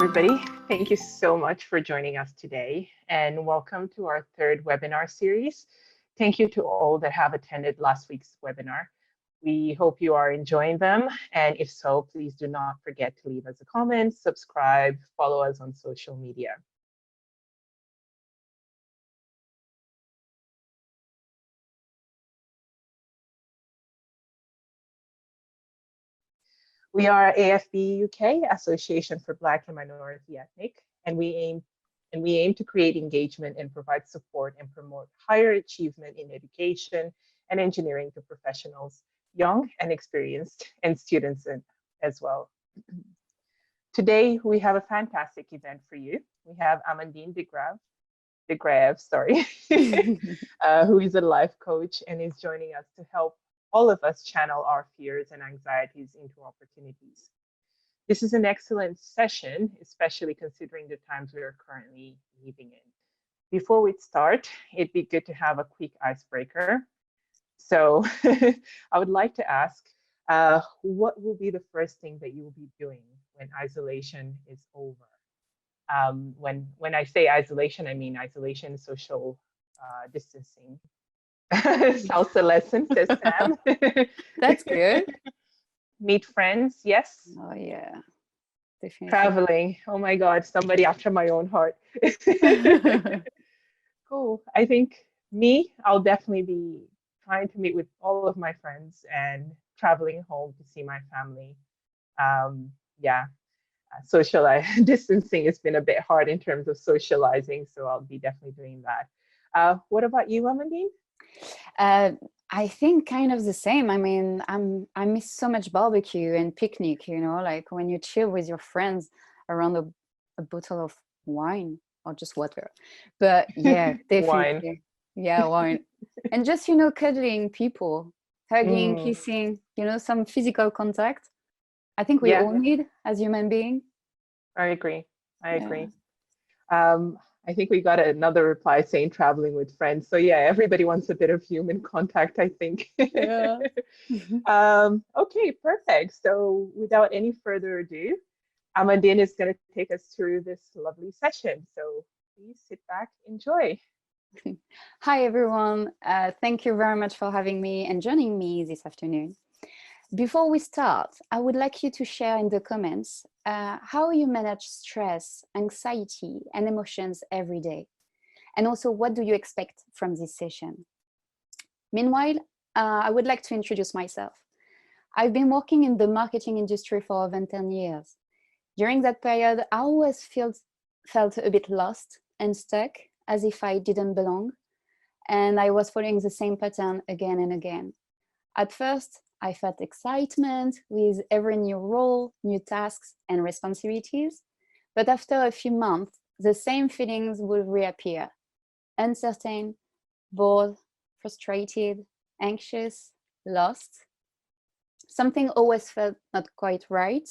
everybody. Thank you so much for joining us today, and welcome to our third webinar series. Thank you to all that have attended last week's webinar. We hope you are enjoying them, and if so, please do not forget to leave us a comment, subscribe, follow us on social media. We are AFBE-UK, Association for Black and Minority Ethnic, and we aim to create engagement and provide support and promote higher achievement in education and engineering to professionals, young and experienced, and students as well. Today, we have a fantastic event for you. We have Amandine de Grave, who is a life coach and is joining us to help all of us channel our fears and anxieties into opportunities. This is an excellent session, especially considering the times we are currently living in. Before we start, it'd be good to have a quick icebreaker. So I would like to ask, what will be the first thing that you will be doing when isolation is over? When I say isolation, I mean isolation, social distancing. Salsa lesson, says Sam. That's good. Meet friends, yes. Oh yeah, definitely. Traveling, oh my God, somebody after my own heart. Cool. I think I'll definitely be trying to meet with all of my friends and traveling home to see my family. Social distancing has been a bit hard in terms of socializing, so I'll be definitely doing that. What about you, Amandine? I think kind of the same. I mean, I miss so much barbecue and picnic, you know, like when you chill with your friends around a bottle of wine or just water. But yeah, definitely. Wine. Yeah, wine. And just, you know, cuddling people, hugging, kissing, you know, some physical contact. I think we all need as human beings. I agree. I agree. I think we got another reply saying traveling with friends. So yeah, everybody wants a bit of human contact, I think. Yeah. Okay, perfect. So without any further ado, Amandine is going to take us through this lovely session. So please sit back, enjoy. Hi, everyone. Thank you very much for having me and joining me this afternoon. Before we start, I would like you to share in the comments how you manage stress, anxiety, and emotions every day. And also, what do you expect from this session? Meanwhile, I would like to introduce myself. I've been working in the marketing industry for over 10 years. During that period, I always felt a bit lost and stuck, as if I didn't belong. And I was following the same pattern again and again. At first, I felt excitement with every new role, new tasks, and responsibilities. But after a few months, the same feelings will reappear. Uncertain, bored, frustrated, anxious, lost. Something always felt not quite right,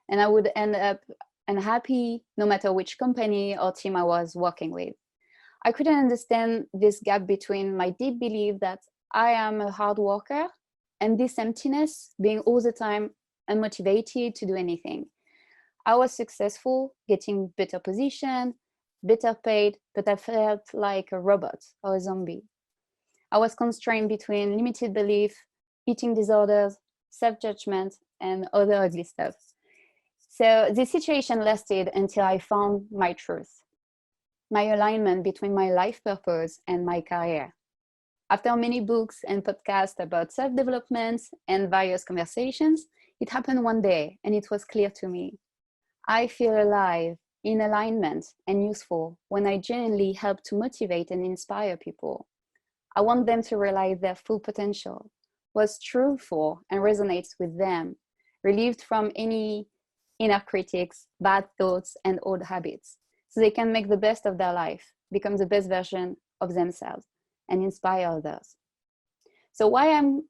and I would end up unhappy no matter which company or team I was working with. I couldn't understand this gap between my deep belief that I am a hard worker and this emptiness, being all the time unmotivated to do anything. I was successful, getting better position, better paid, but I felt like a robot or a zombie. I was constrained between limited belief, eating disorders, self-judgment, and other ugly stuff. So this situation lasted until I found my truth, my alignment between my life purpose and my career. After many books and podcasts about self-development and various conversations, it happened one day and it was clear to me. I feel alive, in alignment and useful when I genuinely help to motivate and inspire people. I want them to realize their full potential, what's true for and resonates with them, relieved from any inner critics, bad thoughts, and old habits, so they can make the best of their life, become the best version of themselves, and inspire others. So while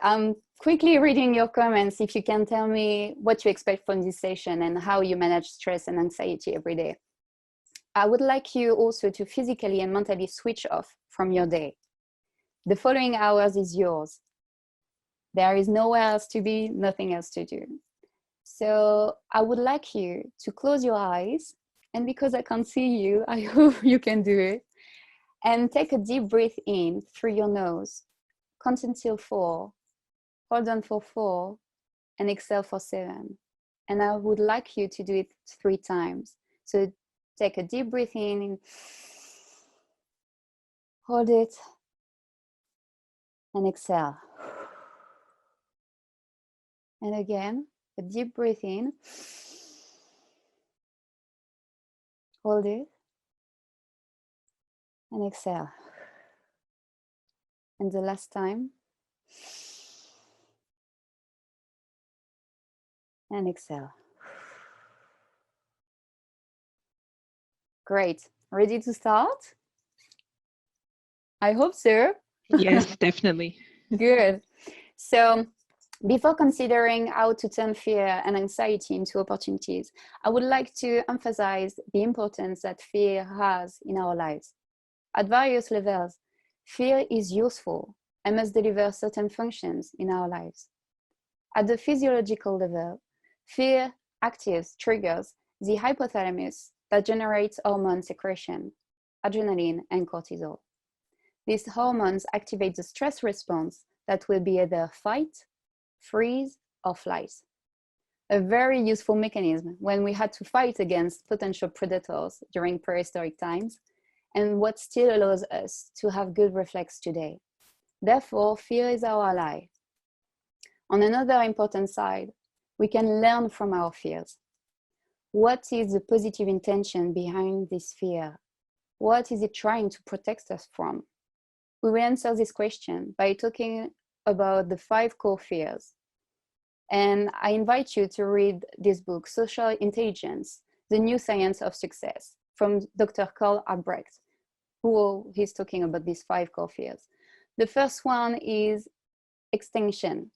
I'm quickly reading your comments, if you can tell me what you expect from this session and how you manage stress and anxiety every day. I would like you also to physically and mentally switch off from your day. The following hours is yours. There is nowhere else to be, nothing else to do. So I would like you to close your eyes, and because I can't see you, I hope you can do it. And take a deep breath in through your nose. Count until 4, hold on for 4, and exhale for 7. And I would like you to do it 3 times. So take a deep breath in, hold it, and exhale. And again, a deep breath in, hold it, and exhale. And the last time, and exhale. Great. Ready to start? I hope so. Yes, definitely. Good. So before considering how to turn fear and anxiety into opportunities, I would like to emphasize the importance that fear has in our lives. At various levels, fear is useful and must deliver certain functions in our lives. At the physiological level, fear triggers the hypothalamus that generates hormone secretion, adrenaline and cortisol. These hormones activate the stress response that will be either fight, freeze, or flight. A very useful mechanism when we had to fight against potential predators during prehistoric times, and what still allows us to have good reflex today. Therefore, fear is our ally. On another important side, we can learn from our fears. What is the positive intention behind this fear? What is it trying to protect us from? We will answer this question by talking about the 5 core fears. And I invite you to read this book, Social Intelligence, The New Science of Success, from Dr. Carl Albrecht, who is talking about these 5 core fears. The first one is extinction.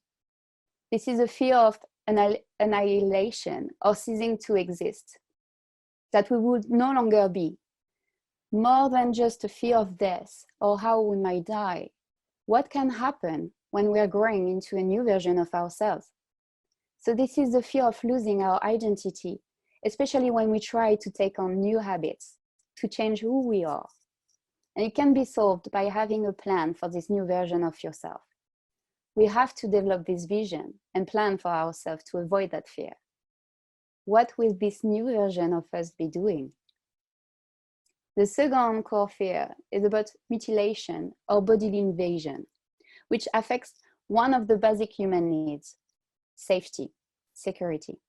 This is a fear of annihilation or ceasing to exist, that we would no longer be. More than just a fear of death or how we might die, what can happen when we are growing into a new version of ourselves? So this is the fear of losing our identity, especially when we try to take on new habits, to change who we are. And it can be solved by having a plan for this new version of yourself. We have to develop this vision and plan for ourselves to avoid that fear. What will this new version of us be doing? The second core fear is about mutilation or bodily invasion, which affects one of the basic human needs: safety, security.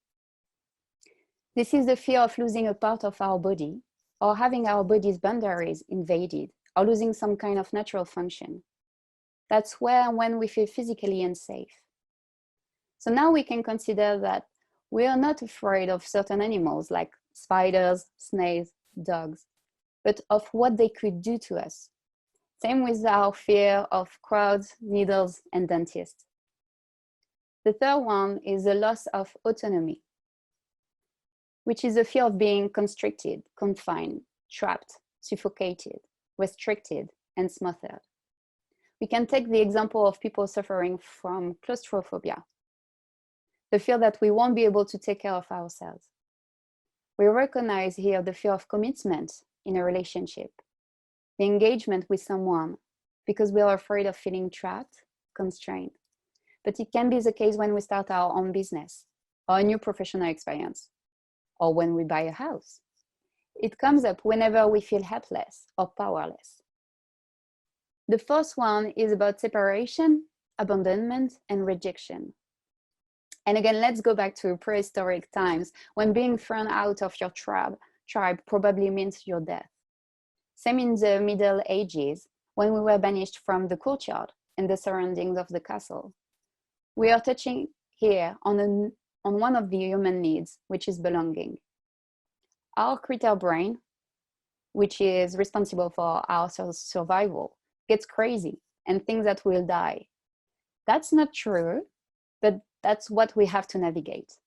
This is the fear of losing a part of our body or having our body's boundaries invaded or losing some kind of natural function. That's where and when we feel physically unsafe. So now we can consider that we are not afraid of certain animals like spiders, snakes, dogs, but of what they could do to us. Same with our fear of crowds, needles, and dentists. The third one is the loss of autonomy, which is the fear of being constricted, confined, trapped, suffocated, restricted, and smothered. We can take the example of people suffering from claustrophobia, the fear that we won't be able to take care of ourselves. We recognize here the fear of commitment in a relationship, the engagement with someone, because we are afraid of feeling trapped, constrained. But it can be the case when we start our own business or a new professional experience, or when we buy a house. It comes up whenever we feel helpless or powerless. The first one is about separation, abandonment, and rejection. And again, let's go back to prehistoric times when being thrown out of your tribe probably means your death. Same in the Middle Ages, when we were banished from the courtyard and the surroundings of the castle. We are touching here on one of the human needs, which is belonging. Our critter brain, which is responsible for our survival, gets crazy and thinks that we'll die. That's not true, but that's what we have to navigate.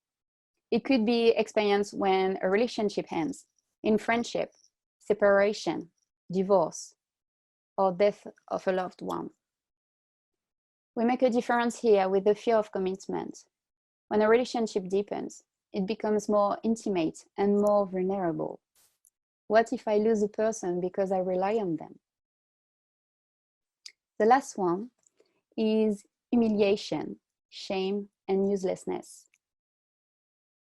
It could be experienced when a relationship ends, in friendship, separation, divorce, or death of a loved one. We make a difference here with the fear of commitment. When a relationship deepens, it becomes more intimate and more vulnerable. What if I lose a person because I rely on them? The last one is humiliation, shame, and uselessness.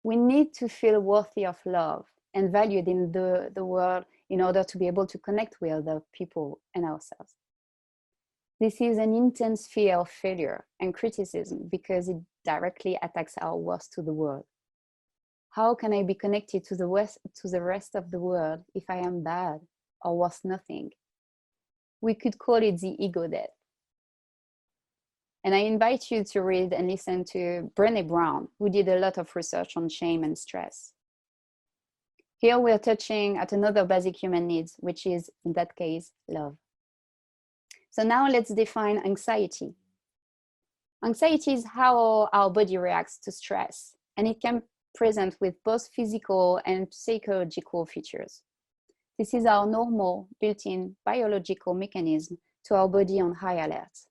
We need to feel worthy of love and valued in the world in order to be able to connect with other people and ourselves. This is an intense fear of failure and criticism because it directly attacks our worth to the world. How can I be connected to the rest of the world if I am bad or worth nothing? We could call it the ego death. And I invite you to read and listen to Brené Brown, who did a lot of research on shame and stress. Here we're touching at another basic human needs, which is, in that case, love. So now let's define anxiety. Anxiety is how our body reacts to stress, and it can present with both physical and psychological features. This is our normal built-in biological mechanism to our body on high alert.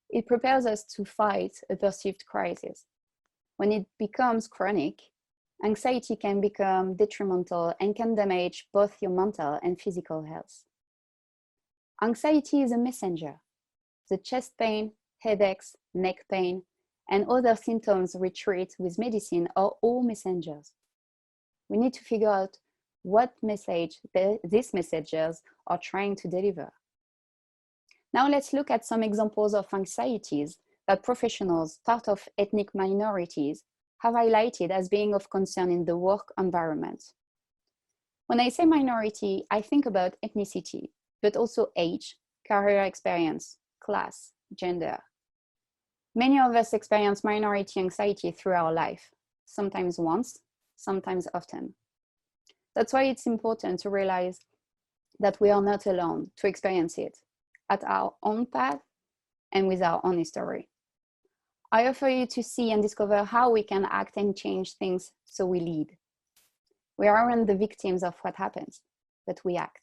It prepares us to fight a perceived crisis. When it becomes chronic, anxiety can become detrimental and can damage both your mental and physical health. Anxiety is a messenger. The chest pain, headaches, neck pain, and other symptoms we treat with medicine are all messengers. We need to figure out what message these messengers are trying to deliver. Now let's look at some examples of anxieties that professionals, part of ethnic minorities, have highlighted as being of concern in the work environment. When I say minority, I think about ethnicity, but also age, career experience, class, gender. Many of us experience minority anxiety through our life, sometimes once, sometimes often. That's why it's important to realize that we are not alone to experience it at our own path and with our own history. I offer you to see and discover how we can act and change things so we lead. We aren't the victims of what happens, but we act.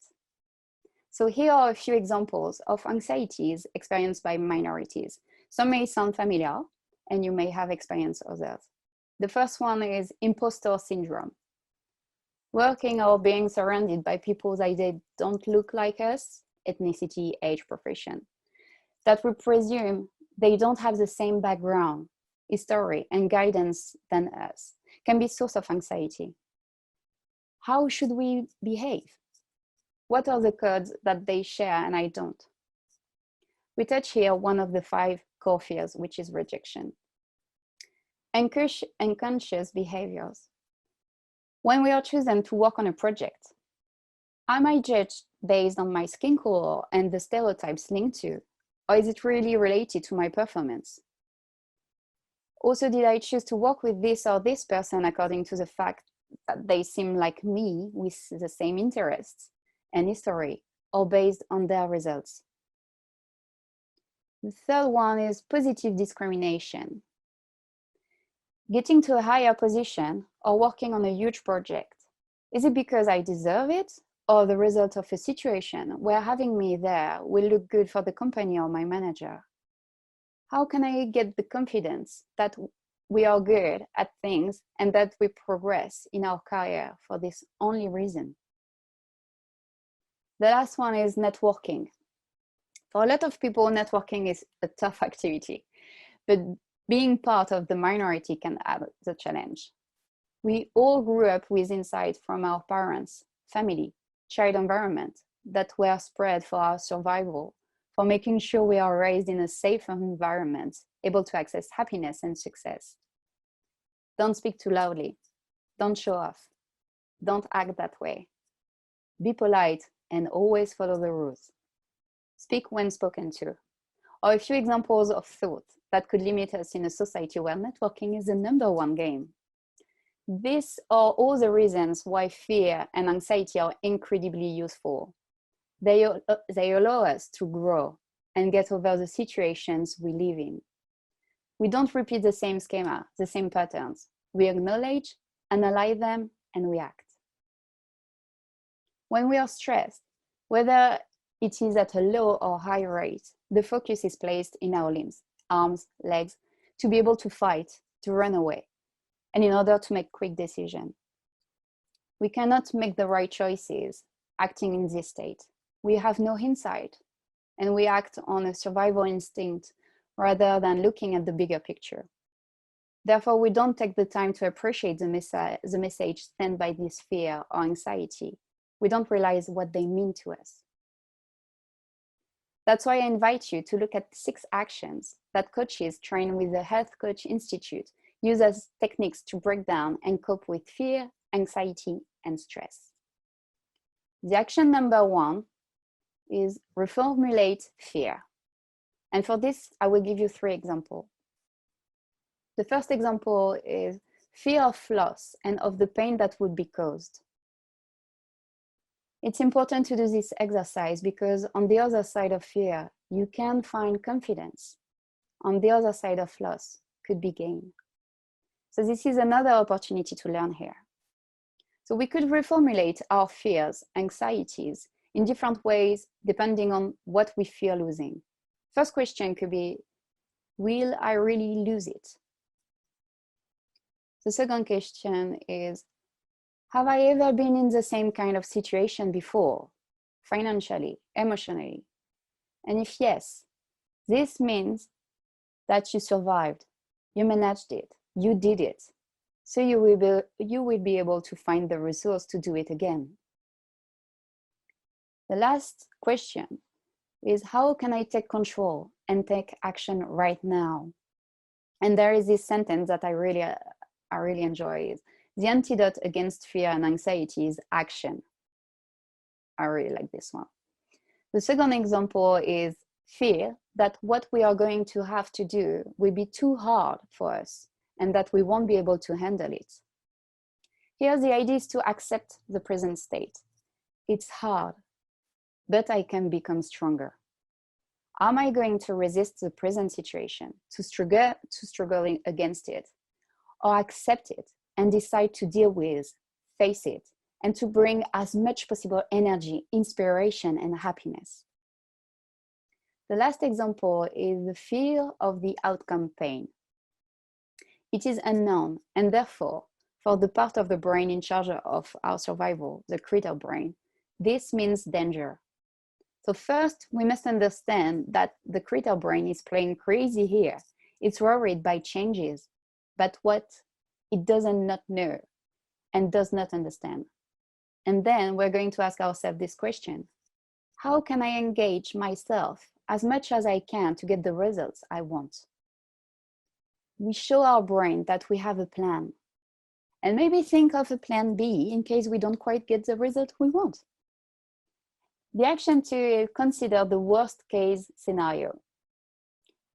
So here are a few examples of anxieties experienced by minorities. Some may sound familiar, and you may have experienced others. The first one is imposter syndrome. Working or being surrounded by people that they don't look like us, ethnicity, age, profession, that we presume they don't have the same background, history, and guidance than us, can be a source of anxiety. How should we behave? What are the codes that they share and I don't? We touch here one of the 5 core fears, which is rejection. Unconscious behaviors. When we are chosen to work on a project, am I judged based on my skin color and the stereotypes linked to, or is it really related to my performance? Also, did I choose to work with this or this person according to the fact that they seem like me with the same interests and history, or based on their results? The third one is positive discrimination. Getting to a higher position or working on a huge project, is it because I deserve it or the result of a situation where having me there will look good for the company or my manager? How can I get the confidence that we are good at things and that we progress in our career for this only reason? The last one is networking. For a lot of people, networking is a tough activity, but being part of the minority can add the challenge. We all grew up with insights from our parents, family, shared environment that were spread for our survival, for making sure we are raised in a safe environment, able to access happiness and success. Don't speak too loudly. Don't show off. Don't act that way. Be polite and always follow the rules. Speak when spoken to. Or a few examples of thought that could limit us in a society where networking is the #1 game. These are all the reasons why fear and anxiety are incredibly useful. They allow us to grow and get over the situations we live in. We don't repeat the same schema, the same patterns. We acknowledge, analyze them, and we act. When we are stressed, whether it is at a low or high rate, the focus is placed in our limbs, arms, legs, to be able to fight, to run away. and in order to make quick decisions. We cannot make the right choices acting in this state. We have no insight, and we act on a survival instinct rather than looking at the bigger picture. Therefore, we don't take the time to appreciate the message sent by this fear or anxiety. We don't realize what they mean to us. That's why I invite you to look at 6 actions that coaches trained with the Health Coach Institute use as techniques to break down and cope with fear, anxiety, and stress. The action number 1 is reformulate fear. And for this, I will give you 3 examples. The first example is fear of loss and of the pain that would be caused. It's important to do this exercise because on the other side of fear, you can find confidence. On the other side of loss could be gain. So this is another opportunity to learn here. So we could reformulate our fears, anxieties in different ways depending on what we fear losing. First question could be, will I really lose it? The second question is, have I ever been in the same kind of situation before, financially, emotionally? And if yes, this means that you survived, you managed it, you did it. So you will be able to find the resource to do it again. The last question is, how can I take control and take action right now? And there is this sentence that I really enjoy. Is, the antidote against fear and anxiety is action. I really like this one. The second example is fear that what we are going to have to do will be too hard for us and that we won't be able to handle it. Here, the idea is to accept the present state. It's hard, but I can become stronger. Am I going to resist the present situation, to struggle against it, or accept it and decide to deal with, face it, and to bring as much possible energy, inspiration, and happiness? The last example is the fear of the outcome pain. It is unknown, and therefore, for the part of the brain in charge of our survival, the creator brain, this means danger. So first, we must understand that the creator brain is playing crazy here. It's worried by changes, but what it does not know and does not understand. And then we're going to ask ourselves this question: how can I engage myself as much as I can to get the results I want? We show our brain that we have a plan, and maybe think of a plan B in case we don't quite get the result we want. The action to consider the worst case scenario.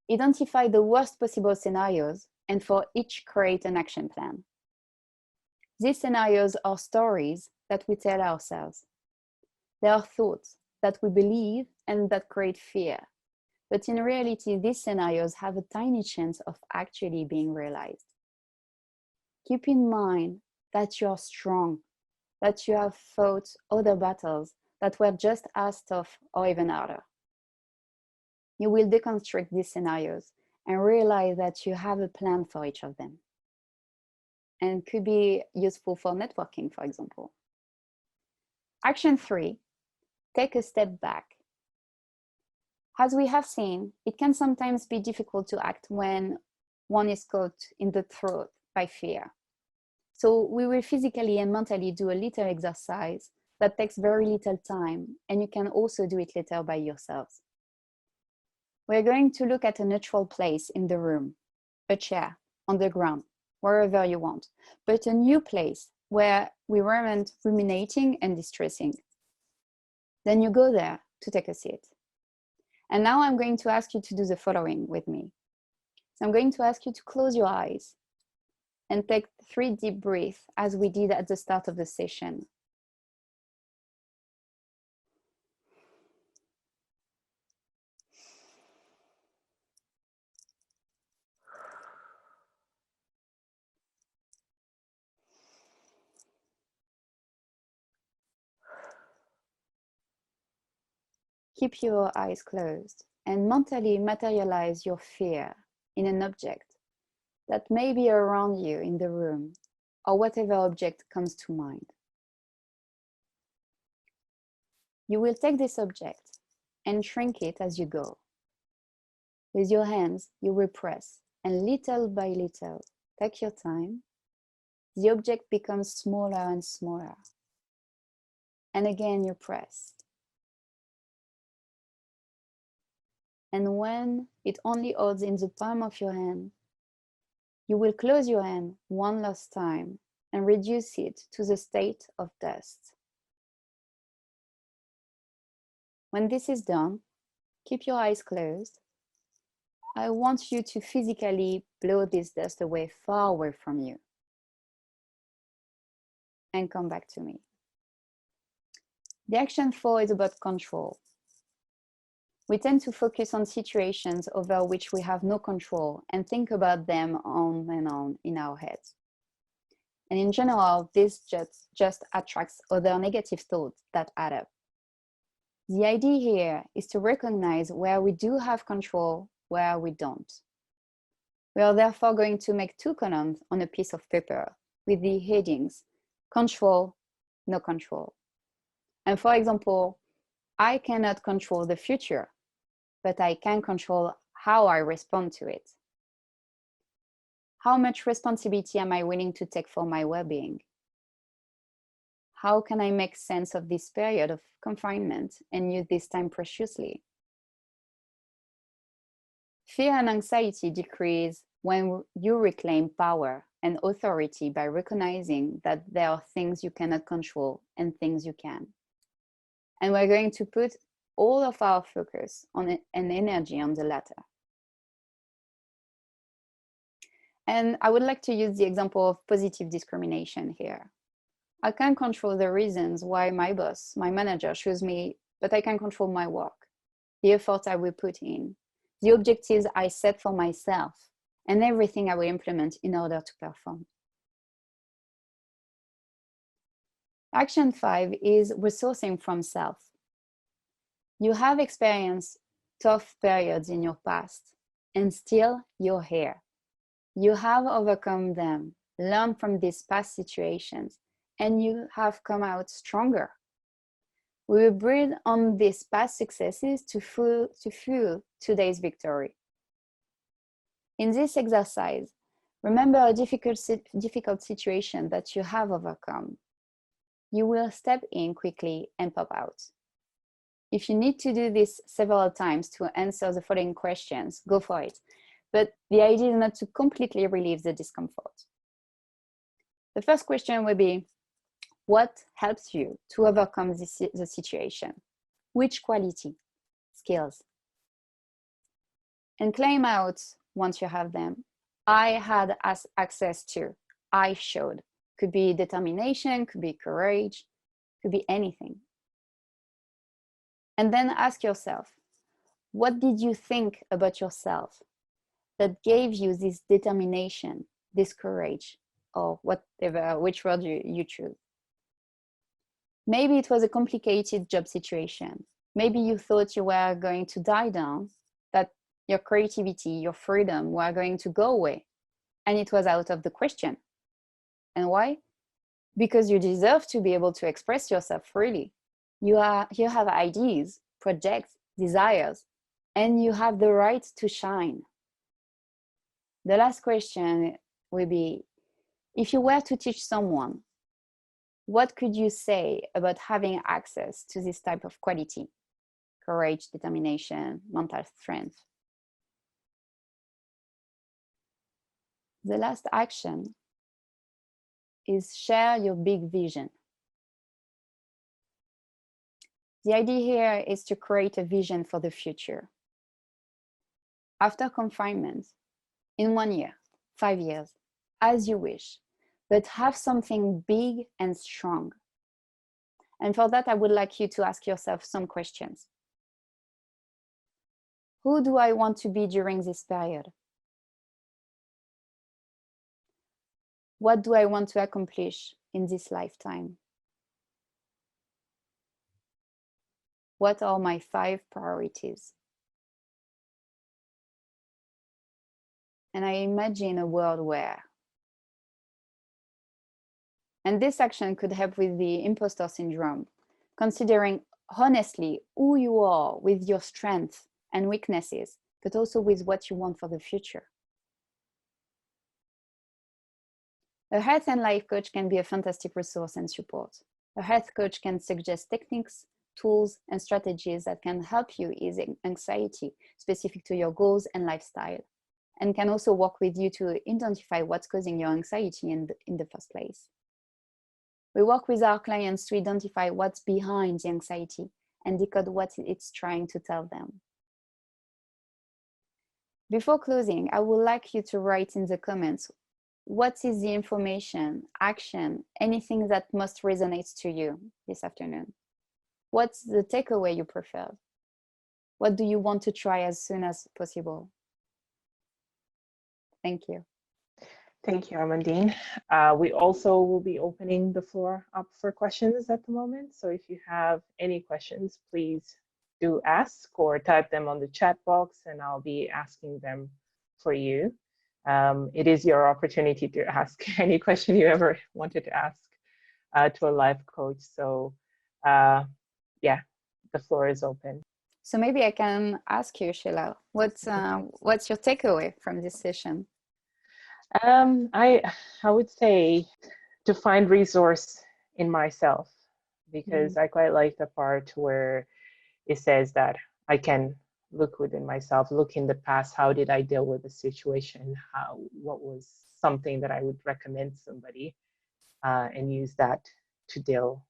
Identify the worst possible scenarios, and for each create an action plan. These scenarios are stories that we tell ourselves. They are thoughts that we believe and that create fear. But in reality, these scenarios have a tiny chance of actually being realized. Keep in mind that you are strong, that you have fought other battles that were just as tough or even harder. You will deconstruct these scenarios and realize that you have a plan for each of them. And could be useful for networking, for example. Action 3, take a step back. As we have seen, it can sometimes be difficult to act when one is caught in the throat by fear. So we will physically and mentally do a little exercise that takes very little time, and you can also do it later by yourselves. We're going to look at a neutral place in the room, a chair, on the ground, wherever you want, but a new place where we weren't ruminating and distressing. Then you go there to take a seat. And now I'm going to ask you to do the following with me. So I'm going to ask you to close your eyes and take 3 deep breaths as we did at the start of the session. Keep your eyes closed and mentally materialize your fear in an object, that may be around you in the room, or whatever object comes to mind. You will take this object and shrink it as you go. With your hands, you will press, and little by little, take your time, the object becomes smaller and smaller. And again, you press. And when it only holds in the palm of your hand, you will close your hand one last time and reduce it to the state of dust. When this is done, keep your eyes closed. I want you to physically blow this dust away, far away from you. And come back to me. The action 4 is about control. We tend to focus on situations over which we have no control and think about them on and on in our heads. And in general, this just attracts other negative thoughts that add up. The idea here is to recognize where we do have control, where we don't. We are therefore going to make 2 columns on a piece of paper with the headings, control, no control. And for example, I cannot control the future, but I can control how I respond to it. How much responsibility am I willing to take for my well-being? How can I make sense of this period of confinement and use this time preciously? Fear and anxiety decrease when you reclaim power and authority by recognizing that there are things you cannot control and things you can. And we're going to put all of our focus on and energy on the latter. And I would like to use the example of positive discrimination here. I can't control the reasons why my boss, my manager chose me, but I can control my work, the effort I will put in, the objectives I set for myself, and everything I will implement in order to perform. Action 5 is resourcing from self. You have experienced tough periods in your past, and still you're here. You have overcome them, learned from these past situations, and you have come out stronger. We will build on these past successes to fuel today's victory. In this exercise, remember a difficult situation that you have overcome. You will step in quickly and pop out. If you need to do this several times to answer the following questions, go for it. But the idea is not to completely relieve the discomfort. The first question will be, what helps you to overcome the situation? Which quality, skills? And claim out, once you have them, I had access to, I showed. Could be determination, could be courage, could be anything. And then ask yourself, what did you think about yourself that gave you this determination, this courage, or whatever, which word you choose? Maybe it was a complicated job situation. Maybe you thought you were going to die down, that your creativity, your freedom were going to go away, and it was out of the question. And why? Because you deserve to be able to express yourself freely. You have ideas, projects, desires, and you have the right to shine. The last question will be, if you were to teach someone, what could you say about having access to this type of quality? Courage, determination, mental strength. The last action is share your big vision. The idea here is to create a vision for the future. After confinement, in 1 year, 5 years, as you wish, but have something big and strong. And for that, I would like you to ask yourself some questions. Who do I want to be during this period? What do I want to accomplish in this lifetime? What are my 5 priorities? And I imagine a world where. And this action could help with the imposter syndrome, considering honestly who you are with your strengths and weaknesses, but also with what you want for the future. A health and life coach can be a fantastic resource and support. A health coach can suggest techniques, tools, and strategies that can help you ease anxiety specific to your goals and lifestyle, and can also work with you to identify what's causing your anxiety in the first place. We work with our clients to identify what's behind the anxiety and decode what it's trying to tell them. Before closing, I would like you to write in the comments, what is the information, action, anything that most resonates to you this afternoon? What's the takeaway you prefer? What do you want to try as soon as possible? Thank you. Thank you, Amandine. We also will be opening the floor up for questions at the moment. So if you have any questions, please do ask or type them on the chat box and I'll be asking them for you. It is your opportunity to ask any question you ever wanted to ask to a life coach. So yeah, the floor is open. So maybe I can ask you, Sheila, what's your takeaway from this session? I would say to find resource in myself, because I quite like the part where it says that I can look within myself, look in the past, how did I deal with the situation, what was something that I would recommend somebody, and use that to deal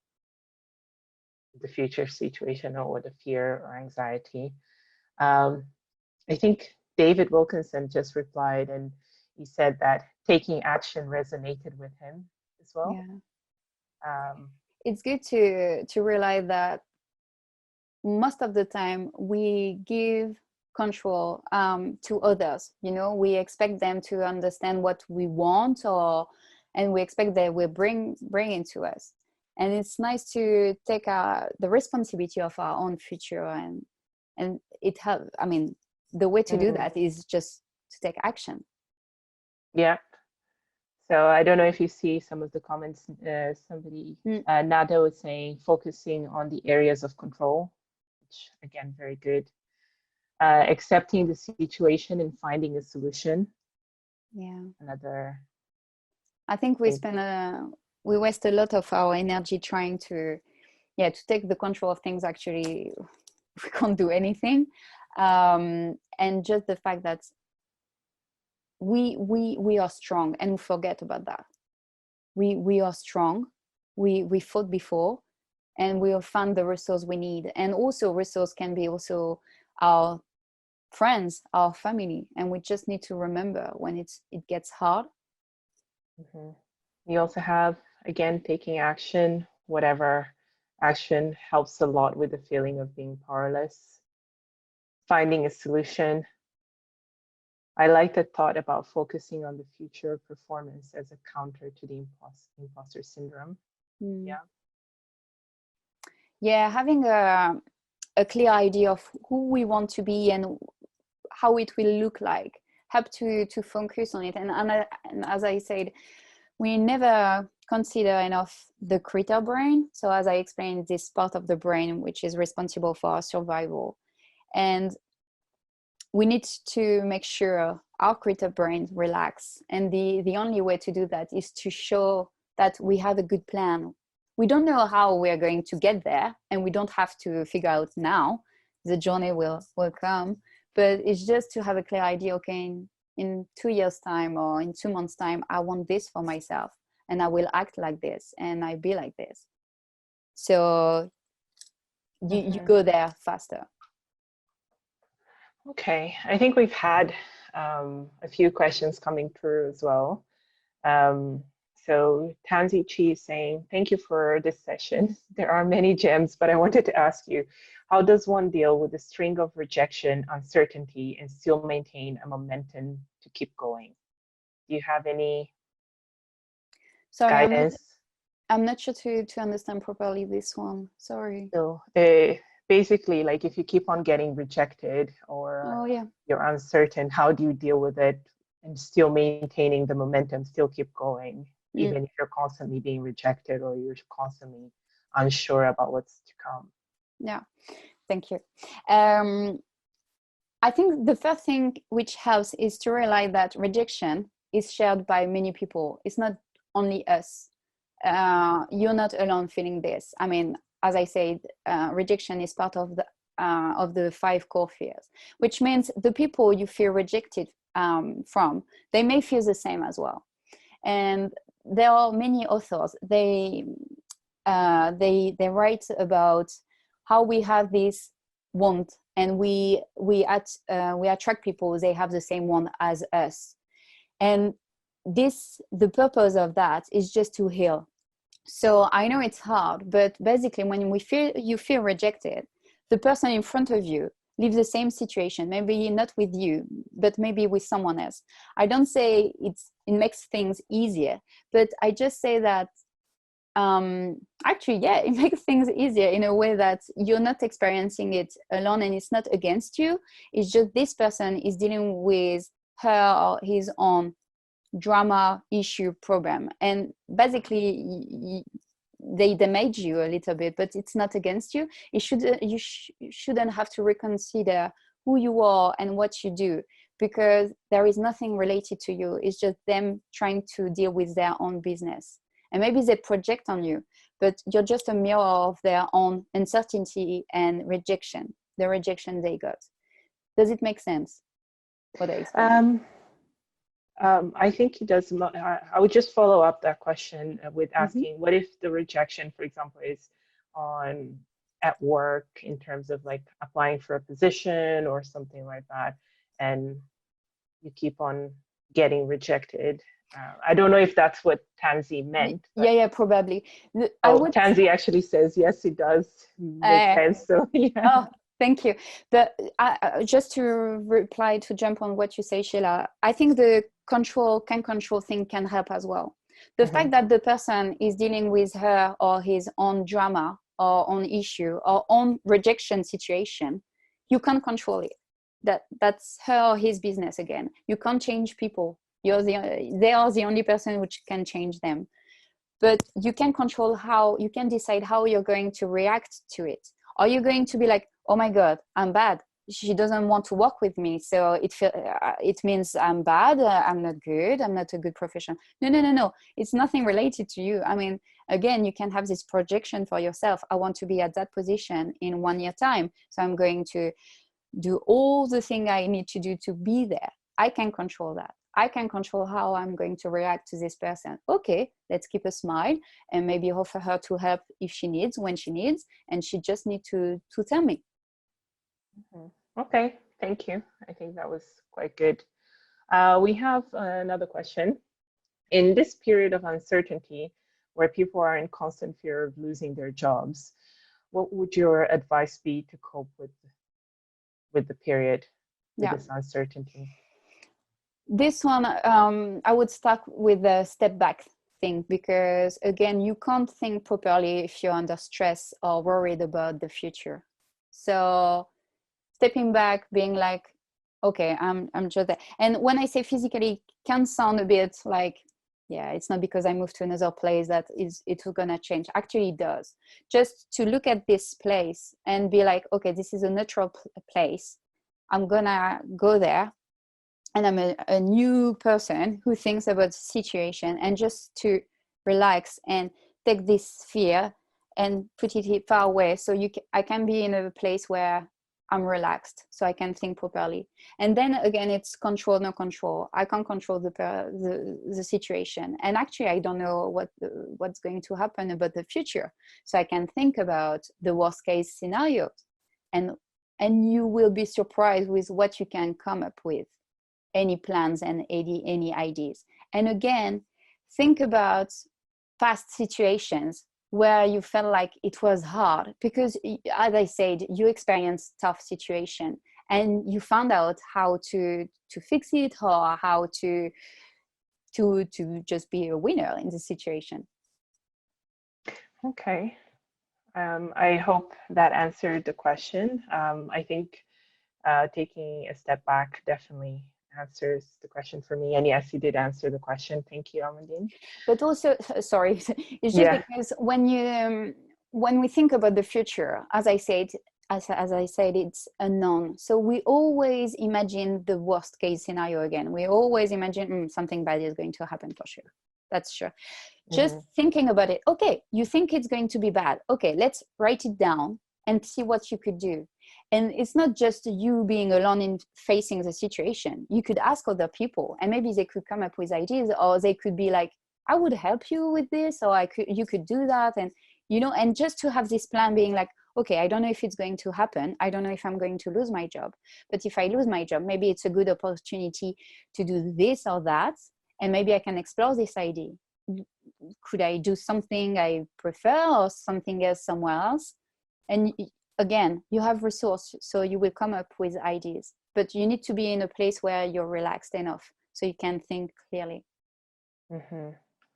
with the future situation or the fear or anxiety. I think David Wilkinson just replied and he said that taking action resonated with him as well. Yeah. It's good to realize that most of the time we give control to others. You know, we expect them to understand what we want, and we expect they will bring it to us. And it's nice to take the responsibility of our own future, and it helps. I mean, the way to do that is just to take action. Yeah. So I don't know if you see some of the comments. Somebody, Nada was saying, focusing on the areas of control, which again, very good. Accepting the situation and finding a solution. Yeah. Another. I think we waste a lot of our energy trying to take the control of things. Actually, we can't do anything. And just the fact that we are strong, and we forget about that. We are strong. We fought before, and we'll find the resource we need. And also resource can be also our friends, our family, and we just need to remember when it gets hard. We also have, again, taking action. Whatever action helps a lot with the feeling of being powerless. Finding a solution. I like the thought about focusing on the future performance as a counter to the imposter syndrome. Yeah, having a clear idea of who we want to be and how it will look like help to focus on it. And as I said, we never consider enough the critter brain. So as I explained, this part of the brain which is responsible for our survival, and we need to make sure our critter brain relax. And the only way to do that is to show that we have a good plan. We don't know how we're going to get there, and we don't have to figure out now. The journey will come, but it's just to have a clear idea. Okay, in 2 years' time or in 2 months' time, I want this for myself, and I will act like this, and I be like this. So you go there faster. Okay, I think we've had a few questions coming through as well. So Tansy Chi is saying, thank you for this session. There are many gems, but I wanted to ask you, how does one deal with the string of rejection, uncertainty, and still maintain a momentum to keep going? Do you have any guidance? I'm not sure to understand properly this one. Sorry. So basically, like if you keep on getting rejected or you're uncertain, how do you deal with it? still maintaining the momentum, still keep going, Mm. even if you're constantly being rejected or you're constantly unsure about what's to come. Yeah, thank you. I think the first thing which helps is to realize that rejection is shared by many people. It's not only us. You're not alone feeling this. I mean, as I said, rejection is part of the 5 core fears, which means the people you feel rejected from, they may feel the same as well. And there are many authors. They write about how we have this want, and we attract people. They have the same want as us, and the purpose of that is just to heal. So I know it's hard, but basically when you feel rejected, the person in front of you lives the same situation, maybe not with you, but maybe with someone else. I don't say it makes things easier, but I just say that actually, yeah, it makes things easier in a way that you're not experiencing it alone, and it's not against you. It's just this person is dealing with her or his own drama, issue, problem, and basically they damage you a little bit, but it's not against you. You shouldn't have to reconsider who you are and what you do, because there is nothing related to you. It's just them trying to deal with their own business. And maybe they project on you, but you're just a mirror of their own uncertainty and rejection, the rejection they got. Does it make sense, what I say? I think it does. I would just follow up that question with Mm-hmm. asking, what if the rejection, for example, is at work, in terms of like applying for a position or something like that, and you keep on getting rejected? I don't know if that's what Tansy meant. But Yeah, probably. I would. Tansy actually says yes, it does make sense. So yeah. Oh, thank you. Just to reply, to jump on what you say, Sheila, I think the control thing can help as well. The fact that the person is dealing with her or his own drama or own issue or own rejection situation, you can't control it. That's her or his business again. You can't change people. They are the only person which can change them. But you can you can decide how you're going to react to it. Are you going to be like, oh my God, I'm bad, she doesn't want to work with me, so it means I'm bad, I'm not good, I'm not a good professional? No, it's nothing related to you. I mean, again, you can have this projection for yourself. I want to be at that position in 1 year time, so I'm going to do all the things I need to do to be there. I can control that. I can control how I'm going to react to this person. Okay, let's keep a smile and maybe offer her to help if she needs, when she needs, and she just needs to tell me. Okay, thank you. I think that was quite good. We have another question. In this period of uncertainty, where people are in constant fear of losing their jobs, what would your advice be to cope with the period, with this uncertainty? This one, I would start with the step back thing, because again, you can't think properly if you're under stress or worried about the future. So stepping back, being like, okay, I'm just there. And when I say physically, it can sound a bit like, yeah, it's not because I moved to another place that it's gonna change. Actually, it does. Just to look at this place and be like, okay, this is a neutral place. I'm gonna go there, and I'm a new person who thinks about the situation, and just to relax and take this fear and put it far away, so I can be in a place where I'm relaxed, so I can think properly. And then again, it's control, no control. I can't control the situation, and actually I don't know what's going to happen about the future, so I can think about the worst case scenarios, and you will be surprised with what you can come up with, any plans and any ideas. And again, think about past situations where you felt like it was hard, because as I said, you experienced tough situation and you found out how to fix it, or how to just be a winner in the situation. Okay. I hope that answered the question. I think taking a step back definitely answers the question for me. And yes, you did answer the question. Thank you, Amandine. But also, sorry, it's just Yeah. because when we think about the future, as I said, it's unknown. So we always imagine the worst case scenario again. We always imagine something bad is going to happen for sure. That's sure. Just thinking about it. Okay, you think it's going to be bad. Okay, let's write it down and see what you could do. And it's not just you being alone in facing the situation. You could ask other people, and maybe they could come up with ideas, or they could be like, I would help you with this, or you could do that. And, you know, and just to have this plan being like, okay, I don't know if it's going to happen. I don't know if I'm going to lose my job. But if I lose my job, maybe it's a good opportunity to do this or that. And maybe I can explore this idea. Could I do something I prefer or something else somewhere else? And again, you have resources, so you will come up with ideas. But you need to be in a place where you're relaxed enough so you can think clearly.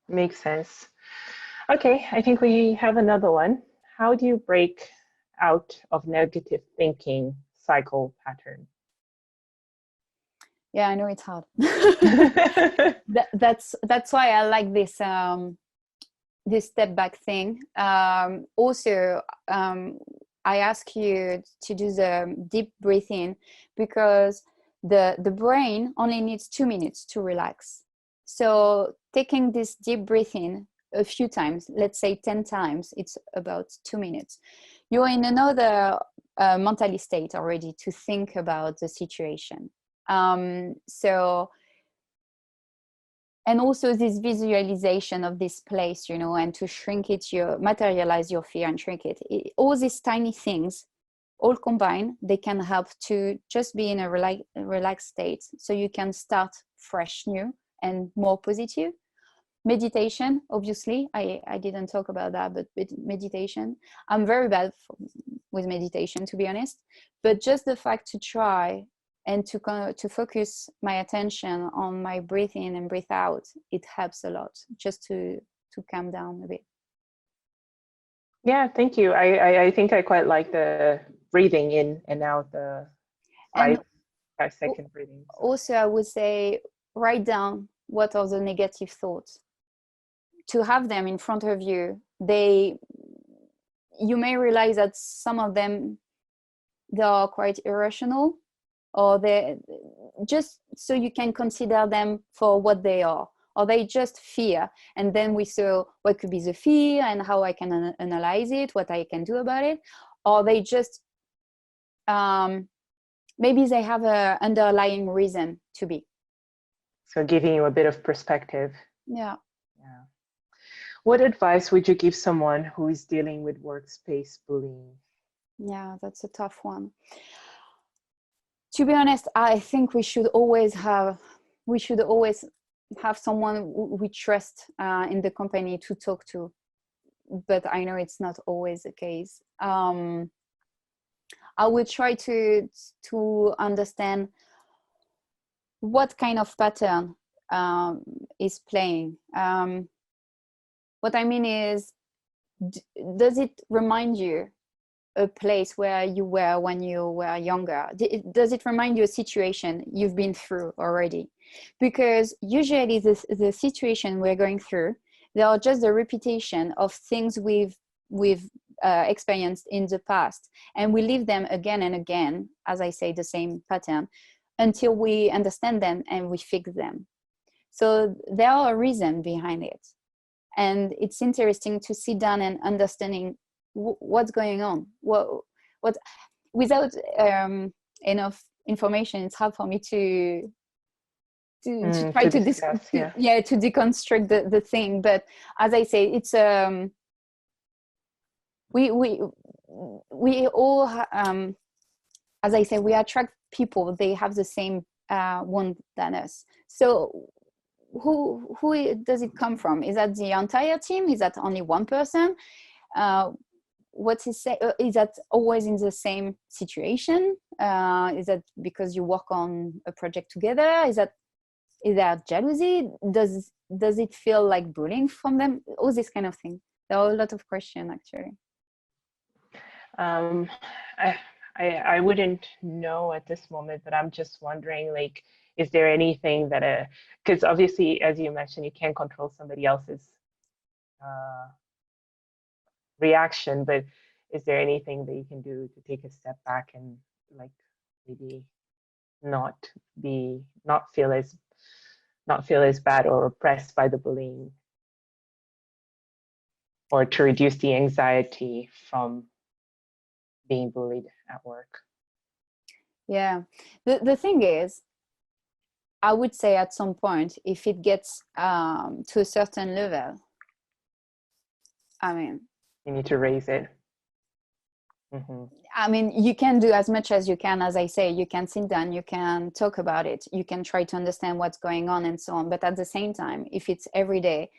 Makes sense. Okay, I think we have another one. How do you break out of negative thinking cycle pattern? Yeah, I know it's hard. That's why I like this this step back thing. Also, I ask you to do the deep breathing, because the brain only needs 2 minutes to relax. So taking this deep breathing a few times, let's say 10 times, it's about 2 minutes. You're in another mental state already to think about the situation. So, and also this visualization of this place, you know, and to shrink it, you materialize your fear and shrink it. All these tiny things, all combined, they can help to just be in a relaxed state, so you can start fresh, new, and more positive. Meditation, obviously, I didn't talk about that, but meditation, I'm very bad with meditation, to be honest, but just the fact to try and to focus my attention on my breathe in and breathe out, it helps a lot, just to calm down a bit. Yeah, thank you. I think I quite like the breathing in and out, the 5-second breathing. So. Also, I would say, write down what are the negative thoughts. To have them in front of you, you may realize that some of them, they are quite irrational, or they just, so you can consider them for what they are, or they just fear. And then we saw what could be the fear and how I can analyze it, what I can do about it. Or they just, maybe they have an underlying reason to be. So giving you a bit of perspective. Yeah. Yeah. What advice would you give someone who is dealing with workspace bullying? Yeah, that's a tough one. To be honest, I think we should always have someone we trust in the company to talk to. But I know it's not always the case. I would try to understand what kind of pattern is playing. What I mean is, does it remind you a place where you were when you were younger? Does it remind you a situation you've been through already? Because usually the situation we're going through, they are just the repetition of things we've experienced in the past, and we live them again and again, as I say, the same pattern, until we understand them and we fix them. So there are a reason behind it, and it's interesting to sit down and understanding what's going on. What without enough information, it's hard for me to try to discuss, to deconstruct the thing. But as I say, it's we all as I say, we attract people, they have the same wound than us. So who does it come from? Is that the entire team? Is that only one person? Is that always in the same situation? Is that because you work on a project together? Is there jealousy? Does it feel like bullying from them? All this kind of thing. There are a lot of questions, actually. I wouldn't know at this moment, but I'm just wondering, like, is there anything that because obviously, as you mentioned, you can't control somebody else's reaction, but is there anything that you can do to take a step back and like maybe not feel as bad or oppressed by the bullying, or to reduce the anxiety from being bullied at work? Yeah, the thing is, I would say at some point, if it gets to a certain level, I mean, You need to raise it. I mean, you can do as much as you can. As I say, you can sit down, you can talk about it, you can try to understand what's going on and so on. But at the same time, if it's every day,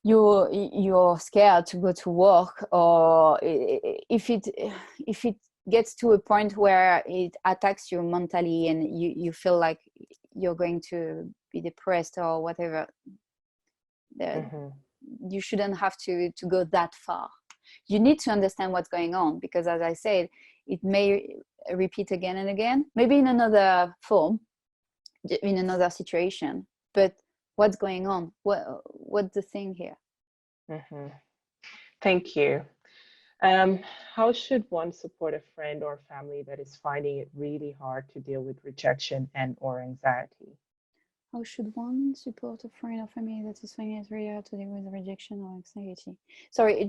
you're scared to go to work, or if it gets to a point where it attacks you mentally and you feel like you're going to be depressed or whatever, you shouldn't have to go that far. You need to understand what's going on, because as I said, it may repeat again and again, maybe in another form, in another situation, but what's going on? What's the thing here? Thank you. How should one support a friend or family that is finding it really hard to deal with rejection and or anxiety? How should one support a friend or family that is finding it really hard to deal with rejection or anxiety? Sorry,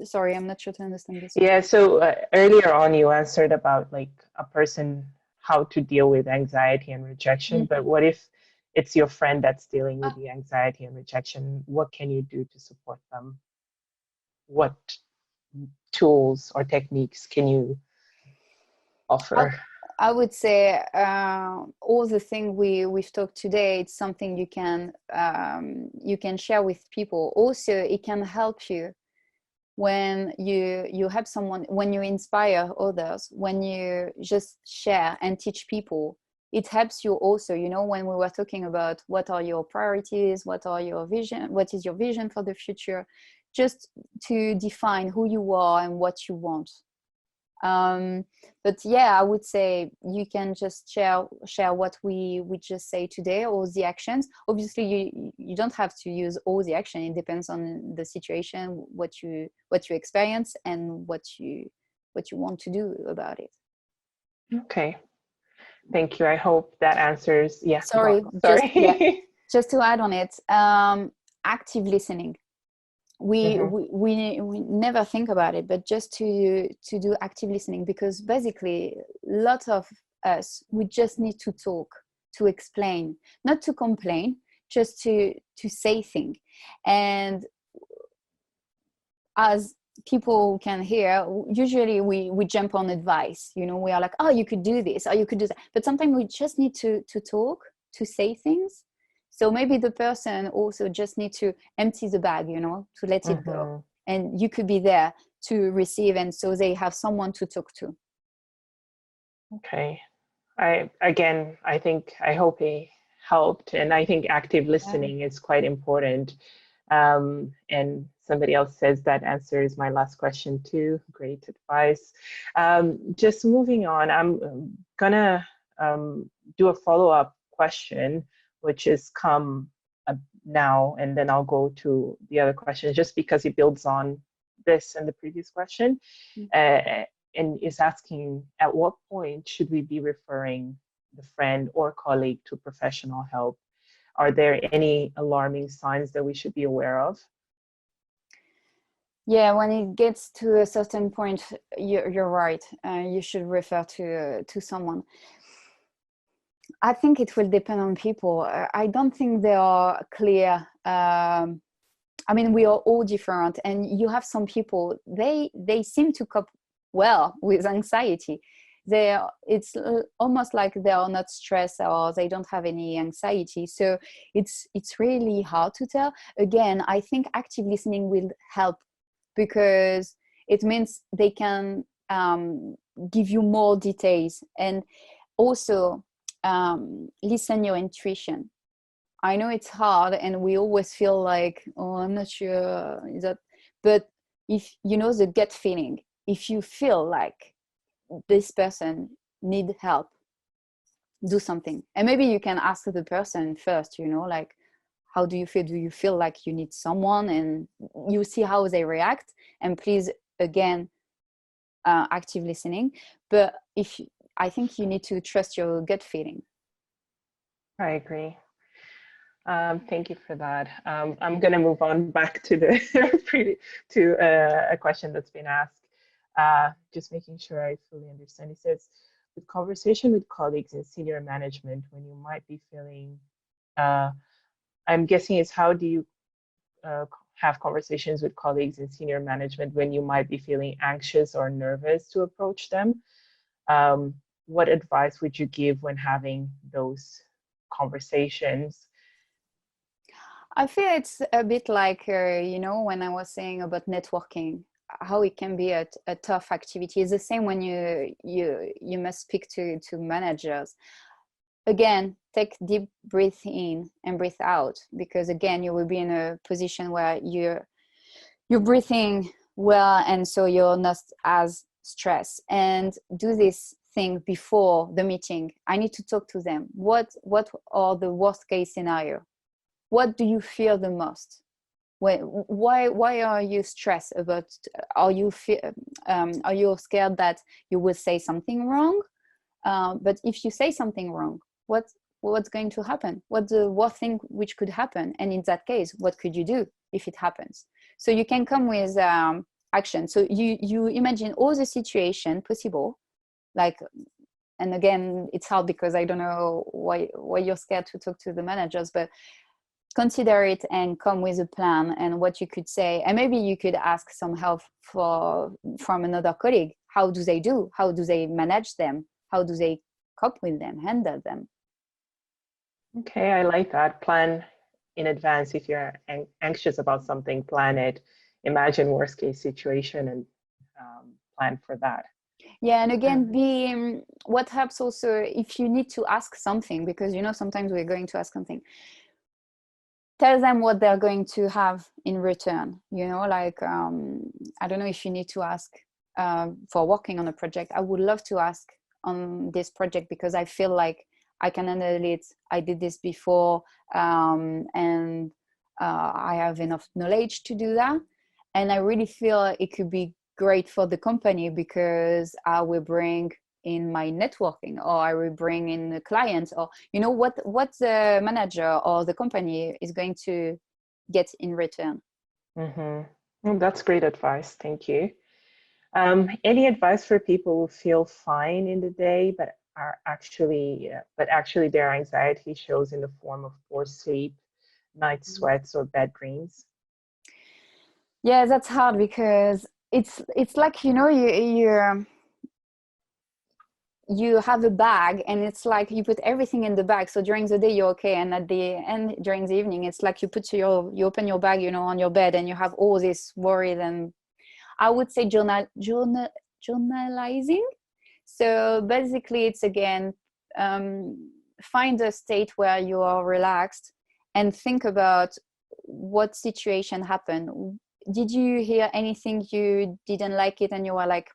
sorry, I'm not sure to understand this. Yeah, so earlier on you answered about like a person, how to deal with anxiety and rejection, but what if it's your friend that's dealing with the anxiety and rejection? What can you do to support them? What tools or techniques can you offer? I would say all the things we've talked today, it's something you can share with people. Also, it can help you when you help someone, when you inspire others, when you just share and teach people. It helps you also, you know, when we were talking about what are your priorities, what is your vision for the future, just to define who you are and what you want. But yeah, I would say you can just share what we just say today, all the actions. Obviously you don't have to use all the action. It depends on the situation, what you experience and what you want to do about it. Okay, thank you. I hope that answers. Yeah, sorry. Just to add on it, active listening. We never think about it, but just to do active listening, because basically a lot of us, we just need to talk, to explain, not to complain, just to say things. And as people can hear, usually we jump on advice, you know, we are like, oh, you could do this, or you could do that, but sometimes we just need to talk, to say things. So maybe the person also just need to empty the bag, you know, to let it go. And you could be there to receive, and so they have someone to talk to. Okay. I hope it helped. And I think active listening is quite important. And somebody else says that answers my last question too. Great advice. Just moving on, I'm gonna do a follow-up question, which is come now, and then I'll go to the other question, just because it builds on this and the previous question, and is asking, at what point should we be referring the friend or colleague to professional help? Are there any alarming signs that we should be aware of? Yeah, when it gets to a certain point, you're right. You should refer to someone. I think it will depend on people. I don't think they are clear. I mean, we are all different, and you have some people, they seem to cope well with anxiety. It's almost like they are not stressed, or they don't have any anxiety. So it's really hard to tell. Again, I think active listening will help, because it means they can give you more details, and also listen your intuition. I know it's hard, and we always feel like, oh, I'm not sure that, but if you know the gut feeling, if you feel like this person need help, do something. And maybe you can ask the person first, you know, like, how do you feel? Do you feel like you need someone? And you see how they react. And please, again, active listening. But I think you need to trust your gut feeling. I agree. Thank you for that. I'm going to move on back to the a question that's been asked. Just making sure I fully understand. It says, with conversation with colleagues in senior management, when you might be feeling, I'm guessing it's how do you have conversations with colleagues in senior management when you might be feeling anxious or nervous to approach them? What advice would you give when having those conversations? I feel it's a bit like, you know, when I was saying about networking, how it can be a tough activity. It's the same when you must speak to managers. Again, take deep breath in and breathe out, because again, you will be in a position where you're breathing well, and so you're not as stressed. And do this thing before the meeting. I need to talk to them. What are the worst case scenario? What do you fear the most? Why are you stressed about? Are you scared that you will say something wrong? But if you say something wrong, what's going to happen? What's the worst thing which could happen? And in that case, what could you do if it happens? So you can come with action. So you imagine all the situation possible, like. And again, it's hard because I don't know why you're scared to talk to the managers, but consider it and come with a plan and what you could say. And maybe you could ask some help from another colleague. How do they do? How do they manage them? How do they cope with them, handle them? Okay, I like that. Plan in advance. If you're anxious about something, plan it. Imagine worst case situation and plan for that. Yeah, and again, what helps also, if you need to ask something, because, you know, sometimes we're going to ask something, tell them what they're going to have in return. You know, like, I don't know if you need to ask for working on a project. I would love to ask on this project because I feel like I can handle it. I did this before, and I have enough knowledge to do that. And I really feel it could be great for the company because I will bring in my networking, or I will bring in the clients, or, you know, what the manager or the company is going to get in return. Well, that's great advice. Thank you. Any advice for people who feel fine in the day, but actually their anxiety shows in the form of poor sleep, night sweats, or bad dreams? Yeah, that's hard because it's like, you know, you have a bag and it's like you put everything in the bag. So during the day you're okay, and at the end, during the evening, it's like you open your bag, you know, on your bed, and you have all this worries. And I would say journalizing. So basically it's, again, find a state where you are relaxed and think about what situation happened. Did you hear anything you didn't like it and you were like,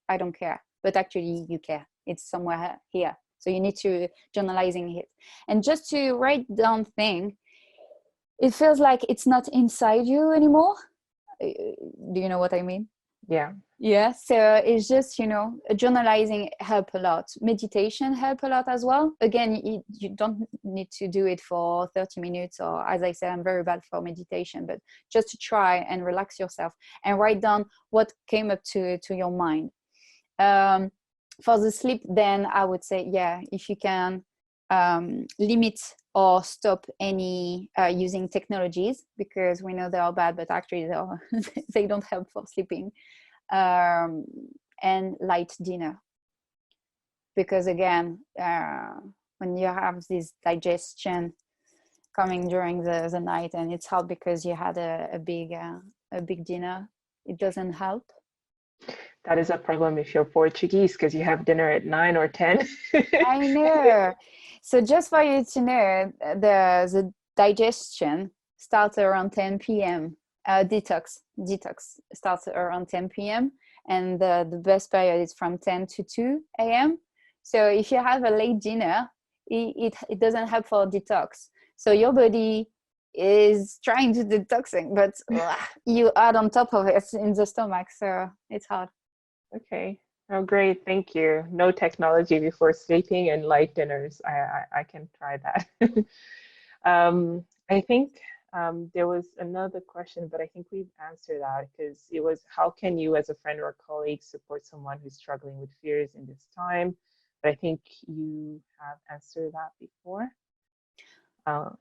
I don't care, but actually you care. It's somewhere here. So you need to journalizing it. And just to write down thing, it feels like it's not inside you anymore. Do you know what I mean? Yeah. So it's just, you know, journalizing help a lot. Meditation help a lot as well. Again, you don't need to do it for 30 minutes, or, as I said, I'm very bad for meditation, but just to try and relax yourself and write down what came up to your mind. For the sleep, then I would say, yeah, if you can limit or stop any using technologies, because we know they are bad, but actually they don't help for sleeping. And light dinner, because again, when you have this digestion coming during the night, and it's hard because you had a big dinner, it doesn't help. That is a problem if you're Portuguese, because you have dinner at 9 or 10. I know. So just for you to know, the digestion starts around 10 p.m. Detox starts around 10 p.m. and the best period is from 10 to 2 a.m. So if you have a late dinner, it doesn't help for detox. So your body is trying to detoxing, but you add on top of it in the stomach, so it's hard. Okay. Oh, great. Thank you. No technology before sleeping and light dinners. I can try that. I think there was another question, but I think we've answered that because it was how can you, as a friend or colleague, support someone who's struggling with fears in this time? But I think you have answered that before.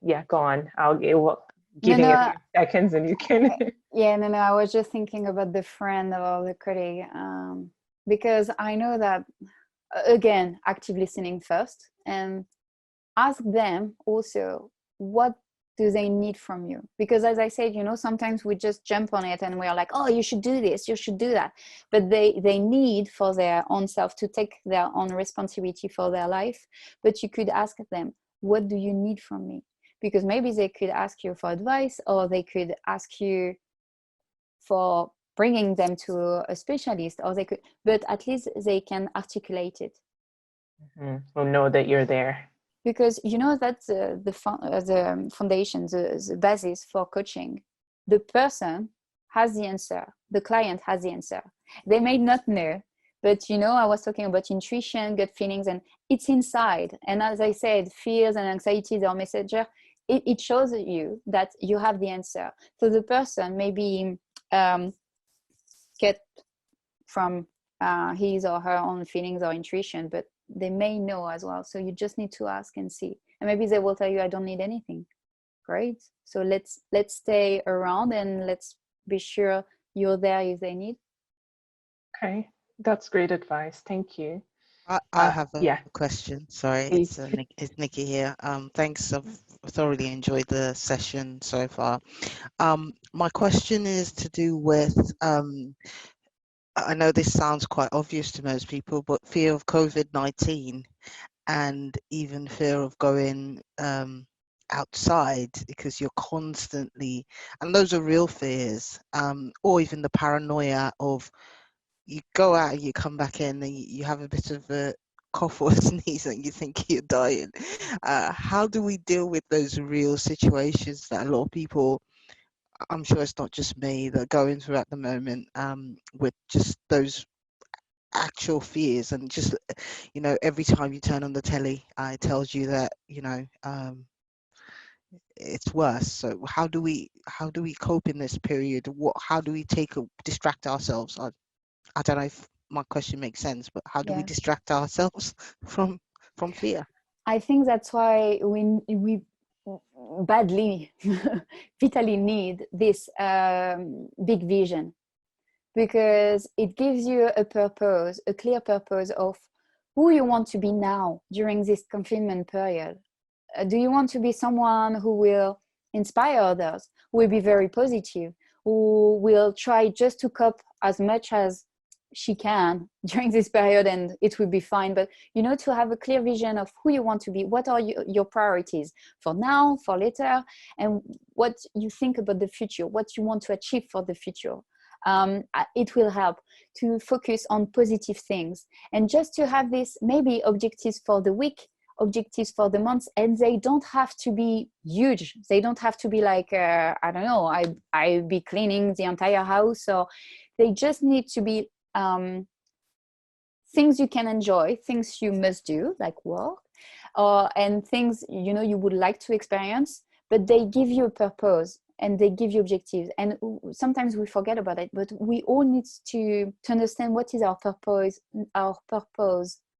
Yeah, go on. No, Giving a no, few seconds and you can. yeah, no, I was just thinking about the friend or the colleague, because I know that, again, active listening first, and ask them also what do they need from you, because as I said, sometimes we just jump on it and we're like, oh, you should do this, you should do that, but they need for their own self to take their own responsibility for their life. But you could ask them, what do you need from me? Because maybe they could ask you for advice, or they could ask you for bringing them to a specialist, or they could, but at least they can articulate it. Well, know that you're there. Because that's the foundation, the basis for coaching. The person has the answer, the client has the answer. They may not know, but I was talking about intuition, gut feelings, and it's inside. And as I said, fears and anxieties or messenger, it shows you that you have the answer. So the person maybe get from his or her own feelings or intuition, but they may know as well. So you just need to ask and see, and maybe they will tell you, I don't need anything. Great. So let's stay around and let's be sure you're there if they need. Okay, that's great advice. Thank you. I have a Yeah, question. Sorry, please. it's Nikki here. Thanks. I've thoroughly enjoyed the session so far. My question is to do with I know this sounds quite obvious to most people, but fear of COVID-19 and even fear of going outside because you're constantly, and those are real fears, or even the paranoia of you go out and you come back in and you have a bit of a cough or a sneeze and you think you're dying. How do we deal with those real situations that a lot of people, I'm sure it's not just me, that are going through at the moment, with just those actual fears? And just, every time you turn on the telly, it tells you that, it's worse. So how do we cope in this period? How do we distract ourselves? I don't know if my question makes sense, but how do we distract ourselves from fear? I think that's why we badly, vitally need this big vision, because it gives you a purpose, a clear purpose of who you want to be now during this confinement period. Do you want to be someone who will inspire others, who will be very positive, who will try just to cope as much as she can during this period and it will be fine? But to have a clear vision of who you want to be, what are your priorities for now, for later, and what you think about the future, what you want to achieve for the future. It will help to focus on positive things, and just to have this maybe objectives for the week, objectives for the months, and they don't have to be huge. They don't have to be like, I don't know, I'll be cleaning the entire house. So they just need to be things you can enjoy, things you must do, like work, and things you would like to experience, but they give you a purpose and they give you objectives. And sometimes we forget about it, but we all need to understand what is our purpose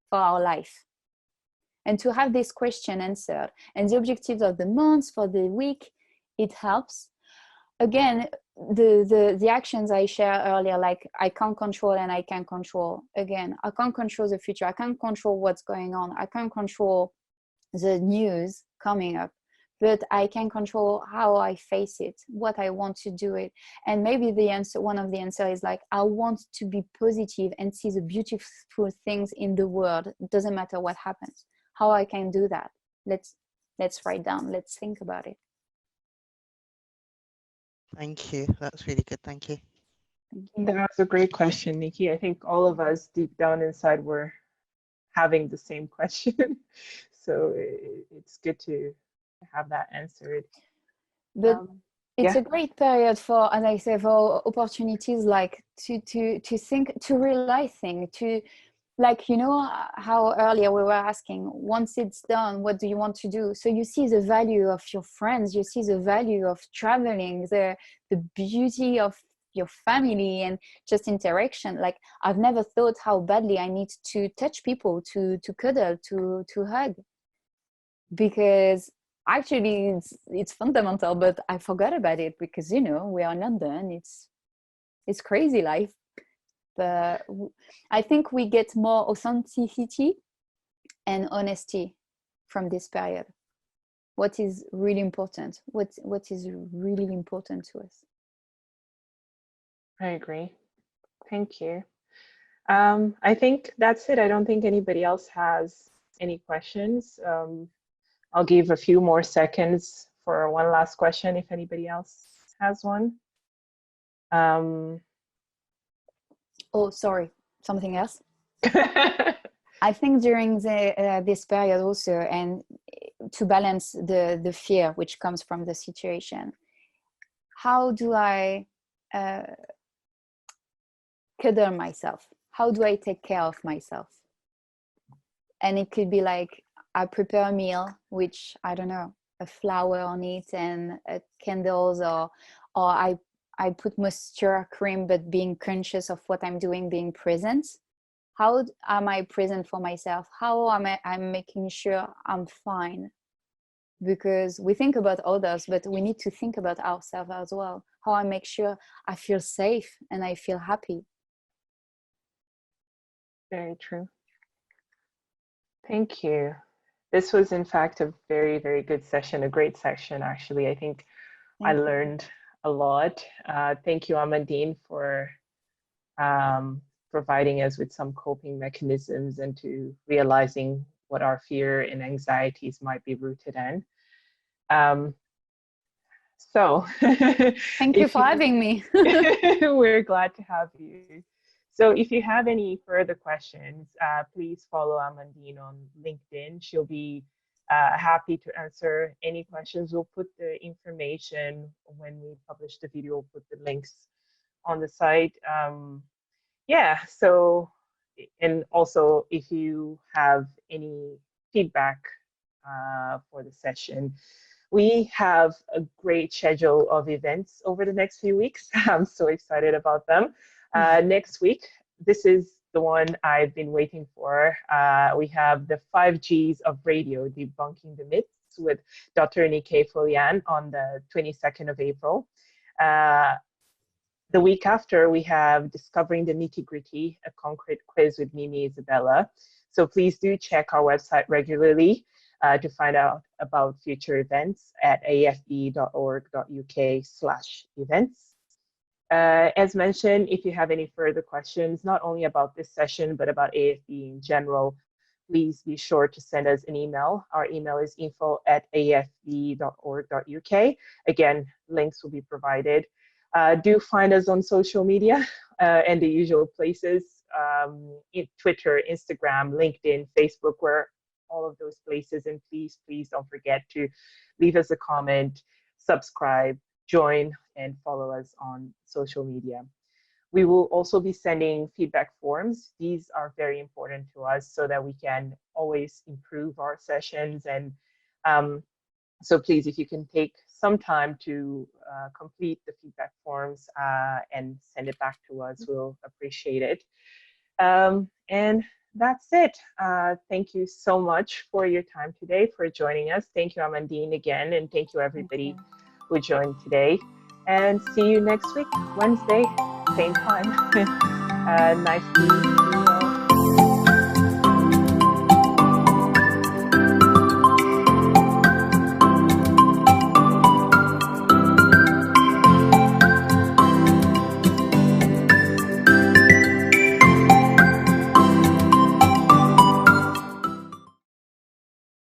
for our life, and to have this question answered and the objectives of the month, for the week. It helps. Again, the actions I shared earlier, like I can't control and I can control. Again, I can't control the future, I can't control what's going on, I can't control the news coming up, but I can control how I face it, what I want to do it. And maybe one of the answers is like, I want to be positive and see the beautiful things in the world. It doesn't matter what happens. How I can do that? Let's write down, let's think about it. Thank you. That's really good. Thank you. That was a great question, Nikki. I think all of us deep down inside were having the same question. So it's good to have that answered. But it's yeah. a great period for, as I say, for opportunities like to think, to realize things, to, like, you know, how earlier we were asking, once it's done, what do you want to do? So you see the value of your friends, you see the value of traveling, the beauty of your family and just interaction. Like, I've never thought how badly I need to touch people, to cuddle, to hug, because actually it's fundamental, but I forgot about it because, you know, we are in London, it's crazy life. But I think we get more authenticity and honesty from this period. What is really important? What is really important to us? I agree. Thank you. I think that's it. I don't think anybody else has any questions. I'll give a few more seconds for one last question if anybody else has one. Oh, sorry, something else. I think during this period also, and to balance the fear which comes from the situation, how do I cuddle myself? How do I take care of myself? And it could be like, I prepare a meal, which, I don't know, a flower on it and candles, or I put moisture cream, but being conscious of what I'm doing, being present. How am I present for myself? How am I'm making sure I'm fine? Because we think about others, but we need to think about ourselves as well. How I make sure I feel safe and I feel happy. Very true. Thank you. This was, in fact, a very, very good session, a great session, actually. I think I learned a lot. Thank you, Amandine, for providing us with some coping mechanisms and to realizing what our fear and anxieties might be rooted in. So thank you for having me. We're glad to have you. So if you have any further questions, please follow Amandine on LinkedIn. She'll be happy to answer any questions. We'll put the information when we publish the video, we'll put the links on the site. Yeah, so, and also if you have any feedback for the session, we have a great schedule of events over the next few weeks. I'm so excited about them. Next week, this is the one I've been waiting for. We have the 5 Gs of radio, debunking the myths, with Dr. Nike Folian on the 22nd of April. The week after, we have Discovering the Nitty-Gritty, a concrete quiz with Mimi Isabella. So please do check our website regularly to find out about future events at afbe.org.uk/events. As mentioned, if you have any further questions, not only about this session, but about AFB in general, please be sure to send us an email. Our email is info@afbe.org.uk. Again, links will be provided. Do find us on social media and the usual places, in Twitter, Instagram, LinkedIn, Facebook, we're all of those places. And please, please don't forget to leave us a comment, subscribe, join, and follow us on social media. We will also be sending feedback forms. These are very important to us so that we can always improve our sessions. And so please, if you can take some time to complete the feedback forms and send it back to us, we'll appreciate it. And that's it. Thank you so much for your time today, for joining us. Thank you, Amandine, again, and thank you, everybody who joined today. And see you next week, Wednesday, same time. Nice to